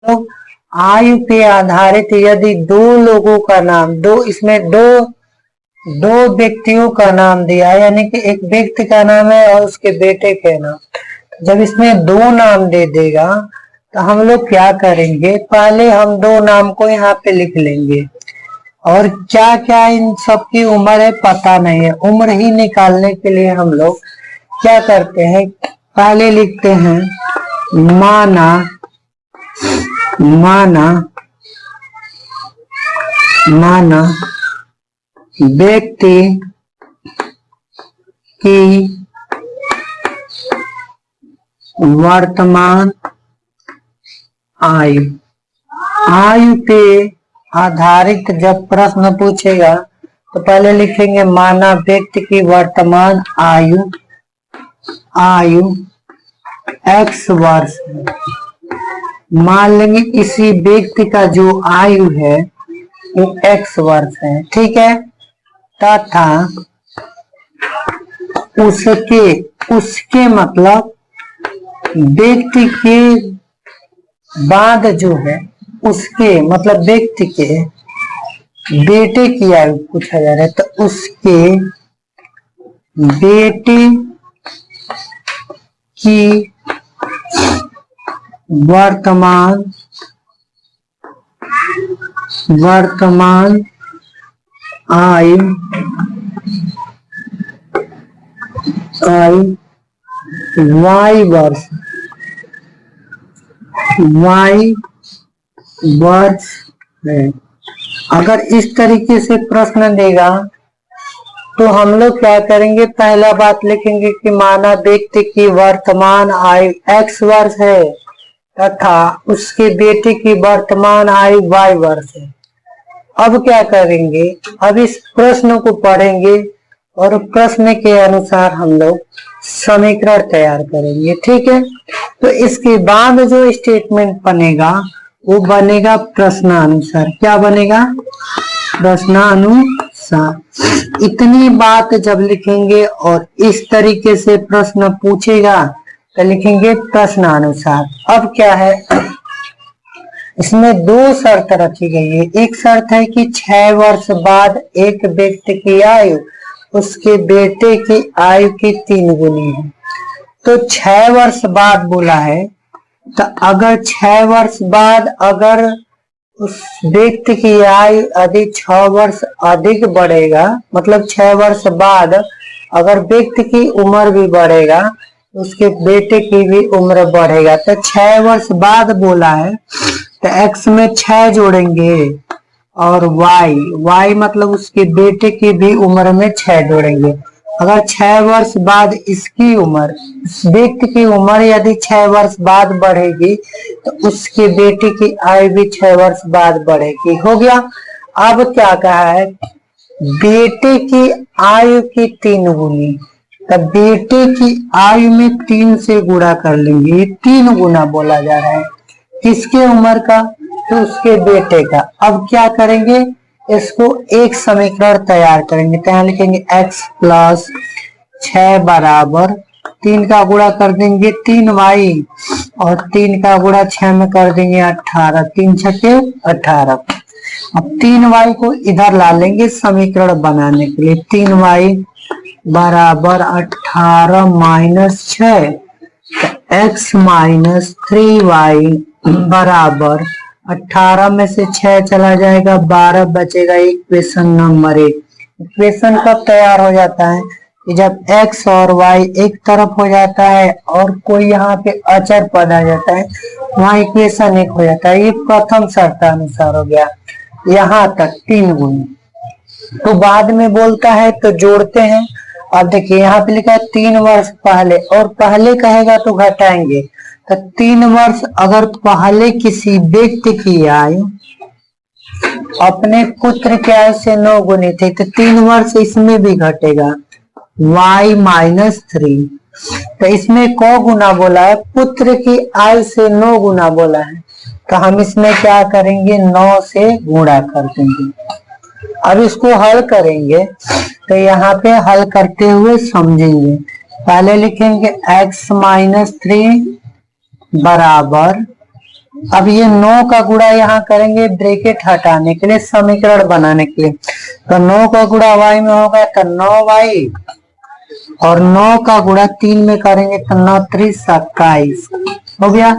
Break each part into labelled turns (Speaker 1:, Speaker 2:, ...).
Speaker 1: लोग आयु पे आधारित यदि दो लोगों का नाम, दो व्यक्तियों का नाम दिया, यानी कि एक व्यक्ति का नाम है और उसके बेटे के नाम, जब इसमें दो नाम दे देगा तो हम लोग क्या करेंगे, पहले हम दो नाम को यहाँ पे लिख लेंगे और क्या क्या इन सबकी उम्र है पता नहीं है। उम्र ही निकालने के लिए हम लोग क्या करते हैं, पहले लिखते हैं माना व्यक्ति की वर्तमान आयु पे आधारित जब प्रश्न पूछेगा तो पहले लिखेंगे माना व्यक्ति की वर्तमान आयु x वर्ष है। मान लेंगे इसी व्यक्ति का जो आयु है वो x वर्ष है, ठीक है, तथा उसके मतलब व्यक्ति के बाद जो है उसके मतलब व्यक्ति के बेटे की आयु पूछा जा रहा है, तो उसके बेटे की वर्तमान आयु y वर्ष है। अगर इस तरीके से प्रश्न देगा तो हम लोग क्या करेंगे, पहला बात लिखेंगे कि माना व्यक्ति की वर्तमान आयु x वर्ष है तथा उसके बेटे की वर्तमान आयु y वर्ष है। अब क्या करेंगे, अब इस प्रश्न को पढ़ेंगे और प्रश्न के अनुसार हम लोग समीकरण तैयार करेंगे, ठीक है। तो इसके बाद जो स्टेटमेंट बनेगा वो बनेगा प्रश्नानुसार। क्या बनेगा, प्रश्नानुसार। इतनी बात जब लिखेंगे और इस तरीके से प्रश्न पूछेगा तो लिखेंगे प्रश्नानुसार। अब क्या है, इसमें दो शर्त रखी गई है। एक शर्त है कि 6 वर्ष बाद एक व्यक्ति की आयु उसके बेटे की आयु की 3 गुनी है। तो 6 वर्ष बाद बोला है, तो अगर 6 वर्ष बाद अगर उस व्यक्ति की आयु यदि 6 वर्ष अधिक बढ़ेगा, मतलब 6 वर्ष बाद अगर व्यक्ति की उम्र भी बढ़ेगा उसके बेटे की भी उम्र बढ़ेगा। तो 6 वर्ष बाद बोला है तो x में 6 जोड़ेंगे और y मतलब उसके बेटे की भी उम्र में 6 जोड़ेंगे। अगर 6 वर्ष बाद इसकी उम्र, इस व्यक्ति की उम्र यदि 6 वर्ष बाद बढ़ेगी तो उसके बेटे की आयु भी 6 वर्ष बाद बढ़ेगी। हो गया। अब क्या कहा है, बेटे की आयु की 3 गुनी, तो बेटे की आयु में 3 से गुणा कर लेंगे। ये 3 गुना बोला जा रहा है किसके उम्र का, तो उसके बेटे का। अब क्या करेंगे, इसको एक समीकरण तैयार करेंगे। तो यहाँ लिखेंगे x प्लस 6 बराबर 3 का गुणा कर देंगे 3y और 3 का गुणा 6 में कर देंगे 18, 3 छके 18। अब 3y को इधर ला लेंगे समीकरण बनाने के लिए। 3y बराबर 18 माइनस 6, x माइनस 3y बराबर 18 में से 6 चला जाएगा 12 बचेगा। Equation number 1। इक्वेशन कब तैयार हो जाता है कि जब x और y एक तरफ हो जाता है और कोई यहाँ पे अचर पद आ जाता है, वहाँ इक्वेशन 1 हो जाता है। ये प्रथम शर्तानुसार हो गया। यहाँ तक 3 गुनी, तो बाद में बोलता है तो जोड़ते हैं। अब देखिए यहाँ पे लिखा है 3 वर्ष पहले, और पहले कहेगा तो घटाएंगे। तो 3 वर्ष अगर पहले किसी व्यक्ति की आयु अपने पुत्र की आयु से 9 गुनी थी तो 3 वर्ष इसमें भी घटेगा y माइनस 3। तो इसमें कौ गुना बोला है, पुत्र की आयु से 9 गुना बोला है, तो हम इसमें क्या करेंगे 9 से गुणा कर देंगे। अब इसको हल करेंगे तो यहाँ पे हल करते हुए समझेंगे। पहले लिखेंगे x माइनस 3 बराबर अब ये 9 का गुणा यहाँ करेंगे ब्रैकेट हटाने के लिए, समीकरण बनाने के लिए। तो 9 का गुणा y में होगा तो 9y, और 9 का गुणा 3 में करेंगे तो 9 3 27 हो गया।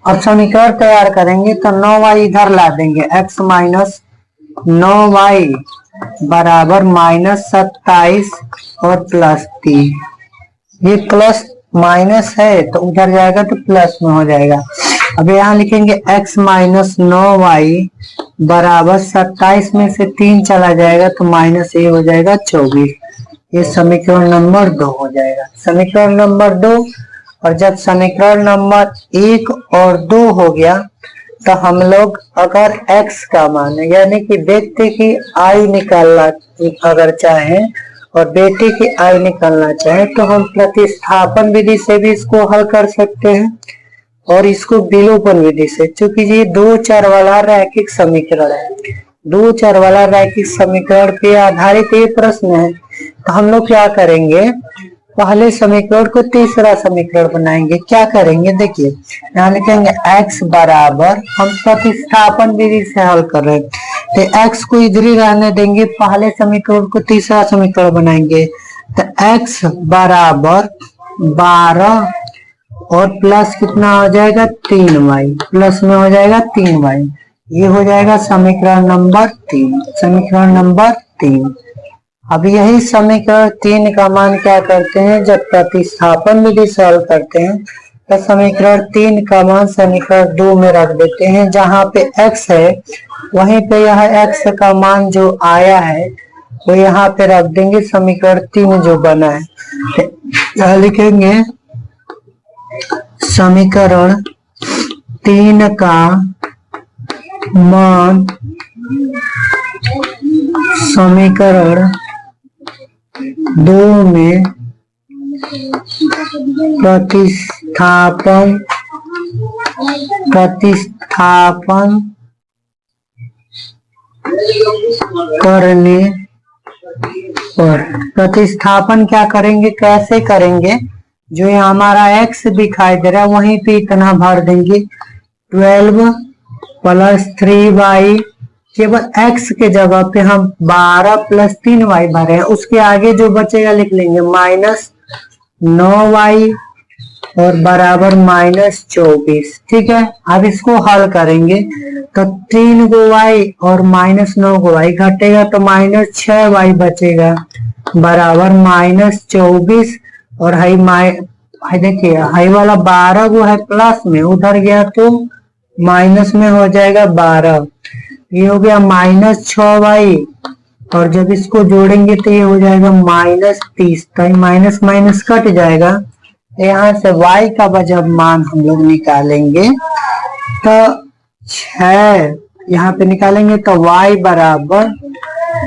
Speaker 1: अब समीकरण तैयार करेंगे तो 9y इधर ला देंगे, x माइनस 9y बराबर माइनस 27 और प्लस 3। ये प्लस माइनस है तो उधर जाएगा तो प्लस में हो जाएगा। अब यहाँ लिखेंगे x माइनस 9y बराबर 27 में से 3 चला जाएगा तो माइनस ये हो जाएगा 24। ये समीकरण नंबर 2 हो जाएगा, समीकरण नंबर 2। और जब समीकरण नंबर 1 और 2 हो गया तो हम लोग अगर x का मान यानी कि व्यक्ति की आयु निकालना अगर चाहें और बेटे की आयु निकालना चाहें तो हम प्रतिस्थापन विधि से भी इसको हल कर सकते हैं और इसको विलोपन विधि से, क्योंकि ये 2 चर वाला रैखिक समीकरण है। 2 चर वाला रैखिक समीकरण पे आधारित ये प्रश्न है। तो हम लोग क्या करेंगे, पहले समीकरण को तीसरा समीकरण बनाएंगे। क्या करेंगे देखिए, यहाँ लिखेंगे x बराबर, हम प्रतिस्थापन विधि से हल कर रहे हैं तो x को इधर ही रहने देंगे, पहले समीकरण को तीसरा समीकरण बनाएंगे। तो x बराबर 12 और प्लस कितना हो जाएगा 3y, प्लस में हो जाएगा 3y। ये हो जाएगा समीकरण नंबर 3, समीकरण नंबर 3। अब यही समीकरण 3 का मान क्या करते हैं, जब प्रतिस्थापन विधि से हल करते हैं तो समीकरण 3 का मान समीकरण 2 में रख देते हैं। जहाँ पे x है वहीं पे यह x का मान जो आया है वो यहाँ पे रख देंगे, समीकरण 3 जो बना है। यहाँ लिखेंगे समीकरण 3 का मान समीकरण 2 में प्रतिस्थापन करने पर, प्रतिस्थापन क्या करेंगे, कैसे करेंगे, जो ये हमारा x दिखाई दे रहा है वहीं पे इतना भर देंगे। 12 प्लस 3y, केवल x के जगह पे हम 12 प्लस 3y भरे हैं, उसके आगे जो बचेगा लिख लेंगे माइनस 9y और बराबर माइनस 24। ठीक है, अब इसको हल करेंगे तो 3 गो y और माइनस 9 गो y घटेगा तो माइनस 6y बचेगा बराबर माइनस 24। और हाई देखिए हाई वाला 12 गो है प्लस में, उधर गया तो माइनस में हो जाएगा 12। ये हो गया माइनस 6y और जब इसको जोड़ेंगे तो ये हो जाएगा माइनस 30। तो माइनस माइनस कट जाएगा, यहाँ से y का जब मान हम लोग निकालेंगे तो 6 यहाँ पे निकालेंगे तो y बराबर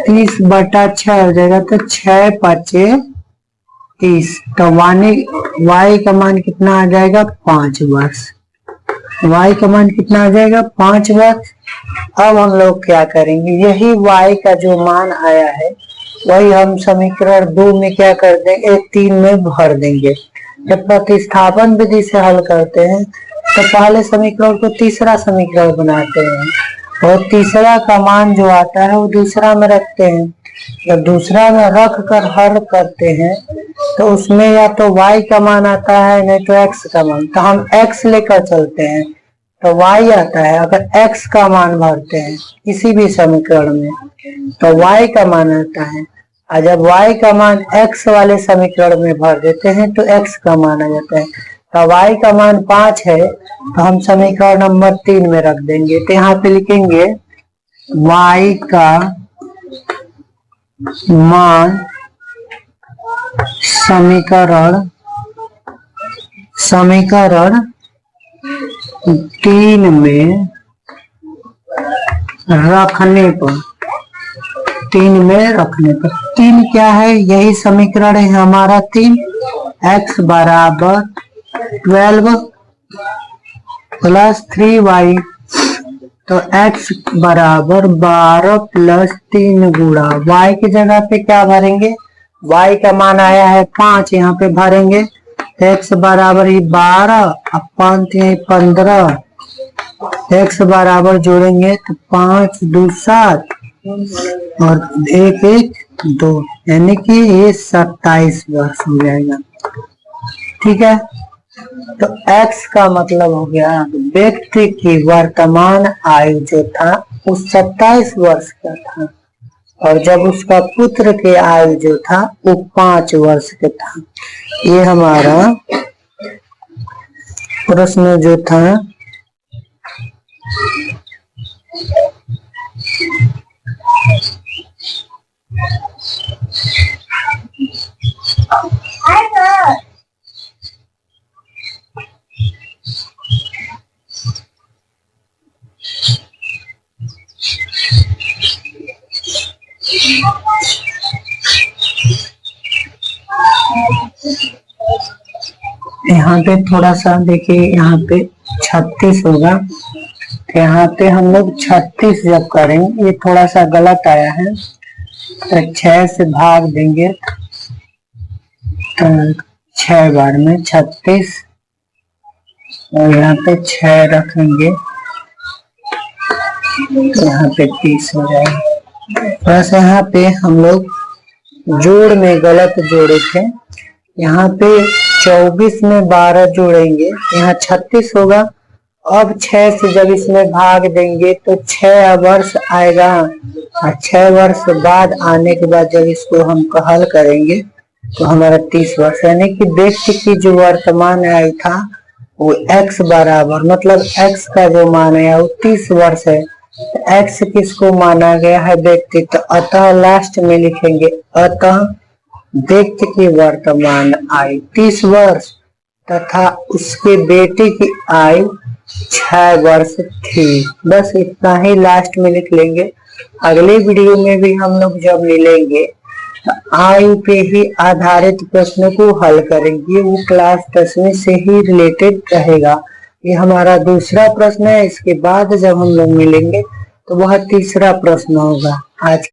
Speaker 1: 30/6 हो जाएगा। तो 6 5 30, तो y का मान कितना आ जाएगा 5 वर्ष। y का मान कितना आ जाएगा 5 वर्ष। अब हम लोग क्या करेंगे, यही y का जो मान आया है वही हम समीकरण 2 में क्या कर देंगे, 3 में भर देंगे। जब प्रतिस्थापन विधि से हल करते हैं तो पहले समीकरण को तीसरा समीकरण बनाते हैं और तीसरा का मान जो आता है वो दूसरा में रखते हैं। जब दूसरा में रख कर हल करते हैं तो उसमें या तो y का मान आता है नहीं तो x का मान, तो हम x लेकर चलते हैं तो y आता है। अगर x का मान भरते हैं किसी भी समीकरण में तो y का मान आता है, और जब y का मान x वाले समीकरण में भर देते हैं तो x का मान आ जाता है। तो y का मान 5 है तो हम समीकरण नंबर 3 में रख देंगे। तो यहाँ पे लिखेंगे y का मान समीकरण 3 में रखने पर, 3 में रखने पर, 3 क्या है, यही समीकरण है हमारा 3। x बराबर 12 प्लस 3y, तो x बराबर 12 प्लस 3 गुणा y की जगह पे क्या भरेंगे, y का मान आया है 5, यहाँ पे भरेंगे x बराबर ही 12 अब 5 15, x बराबर जोड़ेंगे तो 5 2 7 और 1 1 2, यानी कि ये 27 वर्ष हो जाएगा। ठीक है, तो x का मतलब हो गया व्यक्ति की वर्तमान आयु जो था वो 27 वर्ष का था, और जब उसका पुत्र के आयु जो था वो 5 वर्ष का था। ये हमारा प्रश्न जो था यहाँ पे थोड़ा सा देखिए, यहाँ पे 36 होगा, तो यहाँ पे हम लोग 36 जब करेंगे, ये थोड़ा सा गलत आया है, तो 6 से भाग देंगे तो 6 बार में 36 और यहाँ पे 6 रखेंगे तो यहाँ पे 30 हो जाएगा। बस यहाँ पे हम लोग जोड़ में गलत जोड़े थे, यहाँ पे 24 में 12 जोड़ेंगे, यहाँ 36 होगा। अब 6 से जब इसमें भाग देंगे तो 6 वर्ष आएगा, और 6 वर्ष बाद आने के बाद जब इसको हम हल करेंगे तो हमारा 30 वर्ष, यानी कि व्यक्ति की जो वर्तमान आयु था वो x बराबर, मतलब x का जो मान है वो 30 वर्ष है। x किसको माना गया है? व्यक्ति। तो अतः लास्ट में लिखेंगे अतः व्यक्ति की वर्तमान आयु 30 वर्ष तथा उसके बेटे की आयु 6 वर्ष थी। बस इतना ही लास्ट में लिख लेंगे। अगले वीडियो में भी हम लोग जब मिलेंगे तो आयु पे ही आधारित प्रश्न को हल करेंगे, वो क्लास 10वीं से ही रिलेटेड रहेगा। ये हमारा दूसरा प्रश्न है, इसके बाद जब हम लोग मिलेंगे तो वह तीसरा प्रश्न होगा। आज